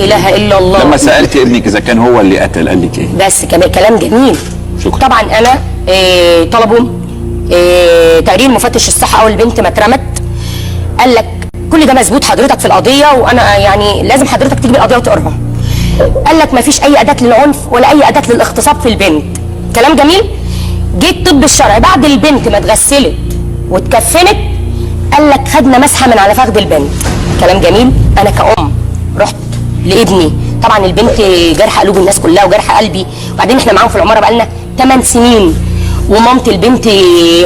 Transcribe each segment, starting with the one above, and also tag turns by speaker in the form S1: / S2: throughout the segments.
S1: اله الا الله.
S2: لما سالت ابنك اذا كان هو اللي قتل قال لك ايه؟
S1: بس كلام جميل.
S2: شكرا.
S1: طبعا انا طلبوا تقرير مفتش الصحه اول البنت ما اترمت، قال لك كل ده مظبوط حضرتك في القضيه، وانا يعني لازم حضرتك تجيب القضيه وتقراها. قال لك ما فيش اي اداه للعنف ولا اي اداه للاغتصاب في البنت. كلام جميل. جه الطب الشرعي بعد البنت ما اتغسلت واتكفنت، قال لك خدنا مسحه من على فخذ البنت. كلام جميل. انا كأم رحت لابني، طبعا البنت جرح قلوب الناس كلها وجرح قلبي، وبعدين احنا معاهم في العماره بقالنا 8 سنين، ومامة البنت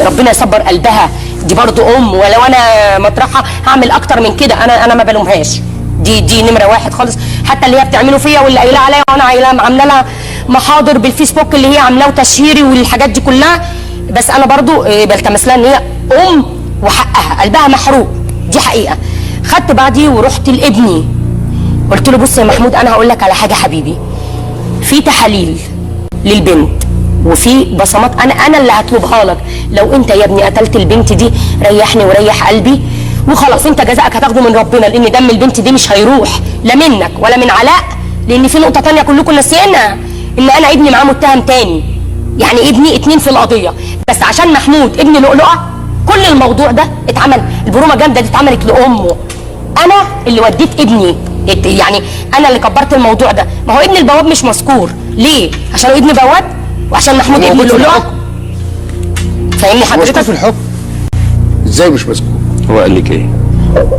S1: ربنا يصبر قلبها، دي برضو ام، ولو انا مطرحها هعمل اكتر من كده. انا ما بلومهاش، دي نمره واحد خالص. حتى اللي هي بتعمله فيا واللي قايله عليا، وانا عامله لها محاضر بالفيسبوك اللي هي عاملاه وتشهيري والحاجات دي كلها، بس انا برضو بلتمس لها ان هي ام وحقها، قلبها محروق، دي حقيقه. خدت بعضي ورحت لابني، قلت له بص يا محمود، انا هقول لك على حاجه حبيبي، في تحاليل للبنت وفي بصمات انا اللي هطلبها لك. لو انت يا ابني قتلت البنت دي ريحني وريح قلبي وخلاص، انت جزائك هتاخده من ربنا، لان دم البنت دي مش هيروح لا منك ولا من علاء، لان في نقطه ثانيه كلكم ناسيينها، ان انا ابني معاه متهم تاني، يعني ابني 2 في القضيه، بس عشان محمود ابن لؤلؤه كل الموضوع ده اتعمل، البرومه جامده دي اتعملت لامه. انا اللي وديت ابني، يعني انا اللي كبرت الموضوع ده. ما هو ابن البواب مش مذكور ليه؟ عشان هو ابن بواب وعشان محمود ابن لؤلؤه. فاهمني حضرتك؟
S3: مذكور في الحكم ازاي مش مذكور؟
S2: هو قال لك ايه؟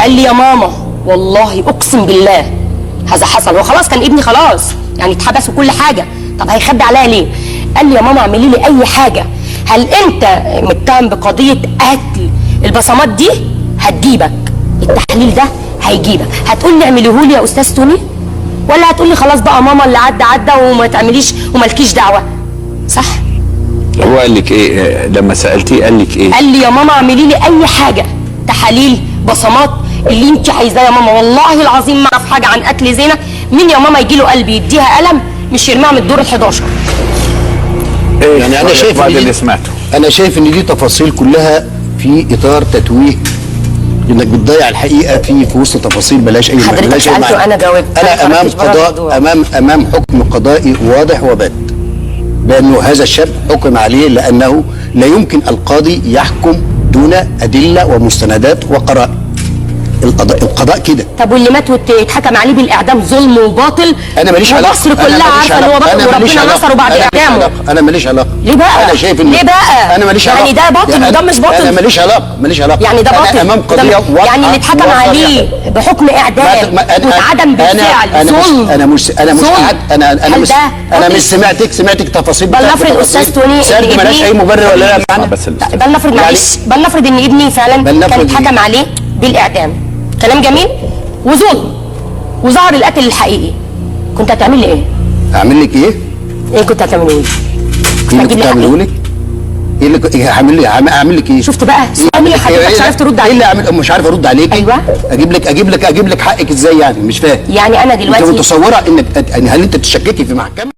S1: قال لي يا ماما والله اقسم بالله هذا حصل، هو خلاص كان ابني خلاص يعني اتحبس وكل حاجه، طب هيخبي عليا ليه؟ قال لي يا ماما اعملي لي اي حاجه، هل انت متهم بقضيه قتل؟ البصمات دي هتجيبك، التحليل ده هيجيبك. هتقول لي اعمليه لي يا استاذ توني، ولا هتقول لي خلاص بقى ماما اللي عدى وما تعمليش ومالكيش دعوه؟ صح؟
S2: هو قال لك ايه لما سالتيه؟ قال لك ايه؟
S1: قال لي يا ماما اعملي لي اي حاجه، تحاليل، بصمات، اللي انت عايزاه يا ماما، والله العظيم ما اعرف حاجه عن قتل زينب. مين يا ماما يجي له قلب يديها قلم مش يرميها من الدور ال11؟
S3: يعني انا شايف
S2: بعد اللي سمعته،
S3: انا شايف ان دي تفاصيل كلها في اطار تتويه، انك بتضيع الحقيقه في وسط تفاصيل بلاش اي معنى.
S1: حضرتك سالته وانا جاوبت.
S3: انا امام قضاء، امام حكم قضائي واضح وبات بانه هذا الشاب حكم عليه، لانه لا يمكن القاضي يحكم دون ادله ومستندات وقرائن. القضاء كده.
S1: طب واللي مات واتحكم عليه بالاعدام ظلم وباطل،
S3: انا ماليش علاقه،
S1: ومصر كلها عارفه ان هو باطل وربنا نصره بعد اعدامه.
S3: انا ماليش علاقه.
S1: ليه بقى؟
S3: انا شايف ان
S1: ليه بقى؟
S3: انا ماليش علاقه،
S1: يعني ده باطل وده مش باطل.
S3: انا ماليش علاقه،
S1: يعني ده باطل.
S3: انا امام قضيه واضحه،
S1: يعني اللي اتحكم عليه بحكم اعدام واتعدم بالفعل ظلم.
S3: انا مش قاعد، انا مش سمعتك تفاصيل.
S1: بلنفرض استاذ توني
S3: سالت مالهاش اي مبرر ولا لا معنى.
S1: بلنفرض معلش، بلنفرض ان ابني فعلا كان اتحكم عليه بالاعدام، كلام جميل، وظلم، وظهر القاتل الحقيقي، كنت هتعمل لي ايه؟
S3: اعمل لك ايه؟
S1: ايه كنت هتعمله لي؟
S3: ايه اللي كنت هعمله لك؟ ايه اللي هعمل لك ايه؟
S1: شفت بقى سؤالي حضرتك مش عارف ترد عليه.
S3: ايه اللي اعمل؟ مش عارف ارد عليك.
S1: ايوه.
S3: اجيب لك حقك ازاي يعني؟ مش فاهم.
S1: يعني انا دلوقتي
S3: انت متصوره انك هل انت تشككي في محكمه؟